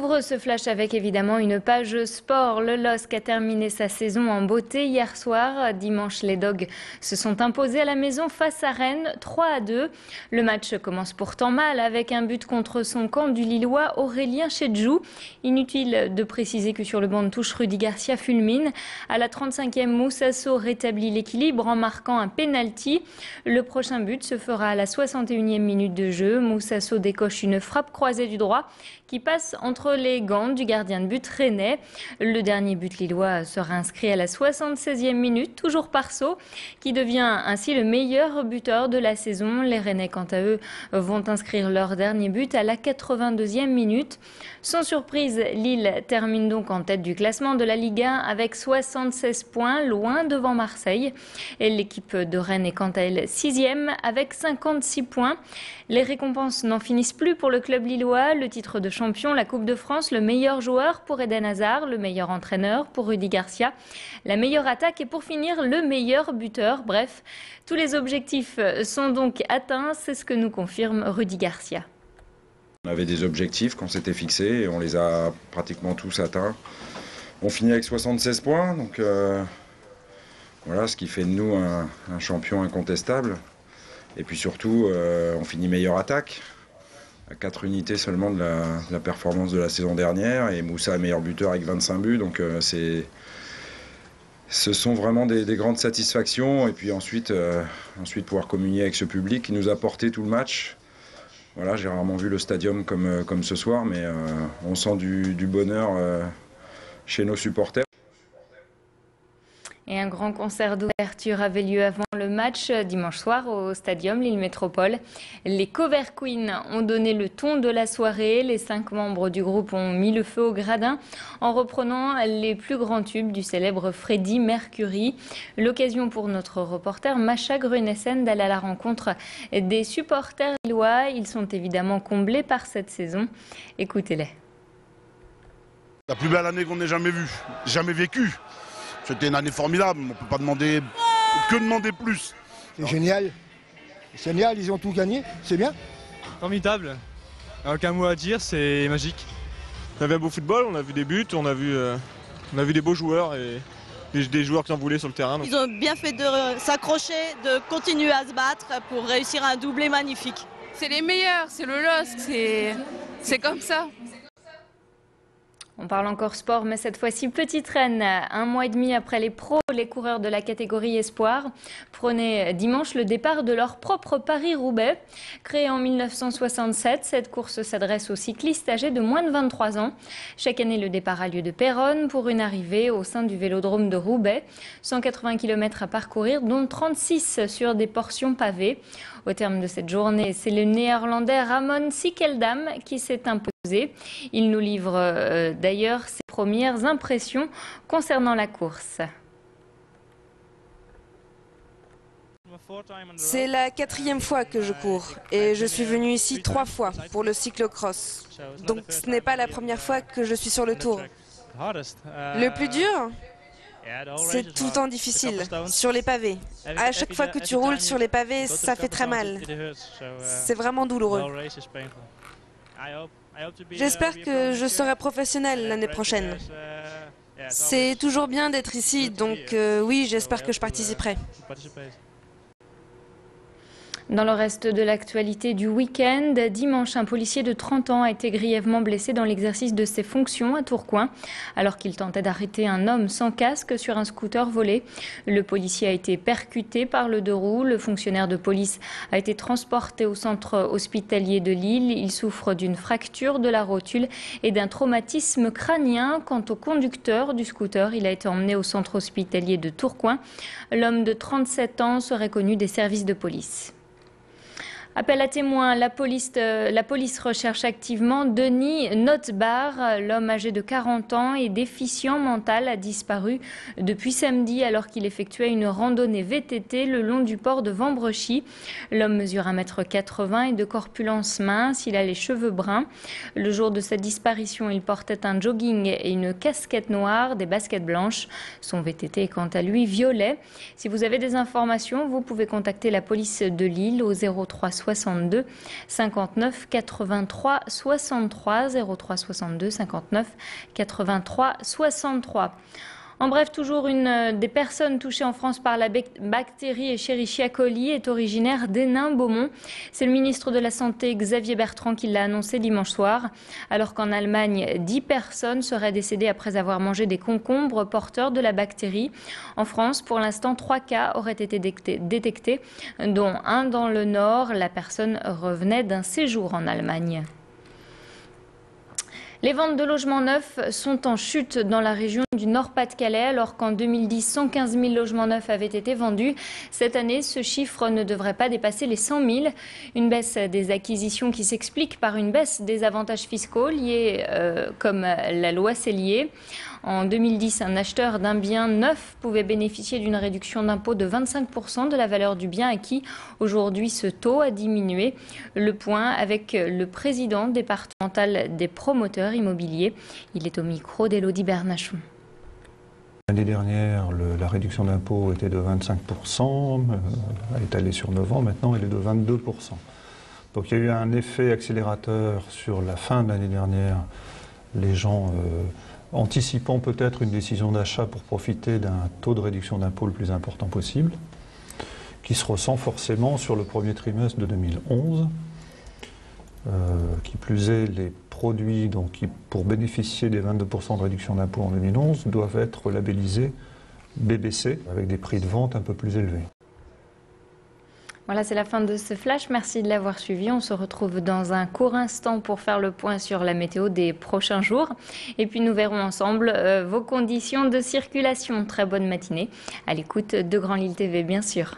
ouvre ce flash avec évidemment une page sport. Le LOSC a terminé sa saison en beauté hier soir. Dimanche, les Dogs se sont imposés à la maison face à Rennes 3-2. Le match commence pourtant mal avec un but contre son camp du Lillois Aurélien Chedjou. Inutile de préciser que sur le banc de touche, Rudy Garcia fulmine. À la 35e, Moussasso rétablit l'équilibre en marquant un penalty. Le prochain but se fera à la 61e minute de jeu. Moussasso décoche une frappe croisée du droit qui passe entre les gants du gardien de but rennais. Le dernier but lillois sera inscrit à la 76e minute, toujours par Sceaux, qui devient ainsi le meilleur buteur de la saison. Les Rennais, quant à eux, vont inscrire leur dernier but à la 82e minute. Sans surprise, Lille termine donc en tête du classement de la Ligue 1 avec 76 points, loin devant Marseille. Et l'équipe de Rennes est quant à elle 6e avec 56 points. Les récompenses n'en finissent plus pour le club lillois. Le titre de champion, la Coupe de France, le meilleur joueur pour Eden Hazard, le meilleur entraîneur pour Rudy Garcia, la meilleure attaque et pour finir le meilleur buteur. Bref, tous les objectifs sont donc atteints, c'est ce que nous confirme Rudy Garcia. On avait des objectifs qu'on s'était fixés et on les a pratiquement tous atteints. On finit avec 76 points, donc voilà ce qui fait de nous un champion incontestable. Et puis surtout, on finit meilleure attaque, à 4 unités seulement de la performance de la saison dernière. Et Moussa est meilleur buteur avec 25 buts, donc ce sont vraiment des grandes satisfactions. Et puis ensuite pouvoir communier avec ce public qui nous a porté tout le match. Voilà, j'ai rarement vu le stadium comme ce soir, mais on sent du bonheur chez nos supporters. Et un grand concert d'ouverture avait lieu avant le match dimanche soir au Stadium Lille Métropole. Les Cover Queens ont donné le ton de la soirée. Les 5 membres du groupe ont mis le feu au gradin en reprenant les plus grands tubes du célèbre Freddie Mercury. L'occasion pour notre reporter Macha Grunessen d'aller à la rencontre des supporters lillois. Ils sont évidemment comblés par cette saison. Écoutez-les. La plus belle année qu'on ait jamais vue, jamais vécue. C'était une année formidable, on ne peut pas demander que demander plus. C'est génial, génial, ils ont tout gagné, c'est bien. Formidable, aucun mot à dire, c'est magique. On avait un beau football, on a vu des buts, on a vu des beaux joueurs et des joueurs qui en voulaient sur le terrain. Donc. Ils ont bien fait de s'accrocher, de continuer à se battre pour réussir un doublé magnifique. C'est les meilleurs, c'est le LOSC, c'est comme ça. On parle encore sport, mais cette fois-ci Petite Reine. 1 mois et demi après les pros, les coureurs de la catégorie Espoir prenaient dimanche le départ de leur propre Paris-Roubaix. Créée en 1967, cette course s'adresse aux cyclistes âgés de moins de 23 ans. Chaque année, le départ a lieu de Péronne pour une arrivée au sein du vélodrome de Roubaix. 180 km à parcourir, dont 36 sur des portions pavées. Au terme de cette journée, c'est le Néerlandais Ramon Sikkeldam qui s'est imposé. Il nous livre d'ailleurs ses premières impressions concernant la course. C'est la 4e fois que je cours et je suis venu ici 3 fois pour le cyclocross. Donc ce n'est pas la première fois que je suis sur le tour. Le plus dur, c'est tout le temps difficile, sur les pavés. À chaque fois que tu roules sur les pavés, ça fait très mal. C'est vraiment douloureux. J'espère que je serai professionnel l'année prochaine. C'est toujours bien d'être ici, donc oui, j'espère que je participerai. Dans le reste de l'actualité du week-end, dimanche, un policier de 30 ans a été grièvement blessé dans l'exercice de ses fonctions à Tourcoing, alors qu'il tentait d'arrêter un homme sans casque sur un scooter volé. Le policier a été percuté par le 2 roues. Le fonctionnaire de police a été transporté au centre hospitalier de Lille. Il souffre d'une fracture de la rotule et d'un traumatisme crânien. Quant au conducteur du scooter, il a été emmené au centre hospitalier de Tourcoing. L'homme de 37 ans serait connu des services de police. Appel à témoins, la police recherche activement Denis Notbar. L'homme âgé de 40 ans et déficient mental a disparu depuis samedi alors qu'il effectuait une randonnée VTT le long du port de Vambrechy. L'homme mesure 1,80 m et de corpulence mince, il a les cheveux bruns. Le jour de sa disparition, il portait un jogging et une casquette noire, des baskets blanches. Son VTT est quant à lui violet. Si vous avez des informations, vous pouvez contacter la police de Lille au 03 62 59 83 63, 03 62 59 83 63. En bref, toujours une des personnes touchées en France par la bactérie Escherichia coli est originaire d'Hénin-Beaumont. C'est le ministre de la Santé Xavier Bertrand qui l'a annoncé dimanche soir, alors qu'en Allemagne, 10 personnes seraient décédées après avoir mangé des concombres porteurs de la bactérie. En France, pour l'instant, 3 cas auraient été détectés, dont un dans le Nord. La personne revenait d'un séjour en Allemagne. Les ventes de logements neufs sont en chute dans la région du Nord-Pas-de-Calais, alors qu'en 2010, 115 000 logements neufs avaient été vendus. Cette année, ce chiffre ne devrait pas dépasser les 100 000. Une baisse des acquisitions qui s'explique par une baisse des avantages fiscaux liés comme la loi Sellier. En 2010, un acheteur d'un bien neuf pouvait bénéficier d'une réduction d'impôt de 25% de la valeur du bien acquis. Aujourd'hui, ce taux a diminué. Le point avec le président départemental des promoteurs immobiliers. Il est au micro d'Élodie Bernachon. L'année dernière, la réduction d'impôt était de 25%, elle est allée sur 9 ans, maintenant elle est de 22%. Donc il y a eu un effet accélérateur sur la fin de l'année dernière, les gens anticipant peut-être une décision d'achat pour profiter d'un taux de réduction d'impôt le plus important possible, qui se ressent forcément sur le premier trimestre de 2011. Qui plus est, les produits qui, pour bénéficier des 22% de réduction d'impôt en 2011 doivent être labellisés BBC avec des prix de vente un peu plus élevés. Voilà, c'est la fin de ce flash. Merci de l'avoir suivi. On se retrouve dans un court instant pour faire le point sur la météo des prochains jours. Et puis nous verrons ensemble vos conditions de circulation. Très bonne matinée à l'écoute de Grand Lille TV, bien sûr.